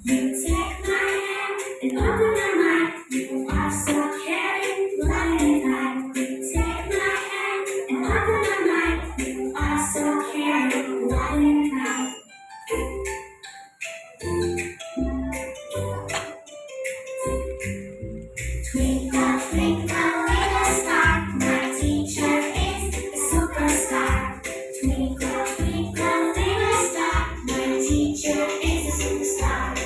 You take my hand and open my mind. You are so caring, loving, and kind. You take my hand and open my mind. You are so caring, loving, and kind. Twinkle, twinkle, little star, my teacher is a superstar. Twinkle, twinkle, little star, my teacher is a superstar.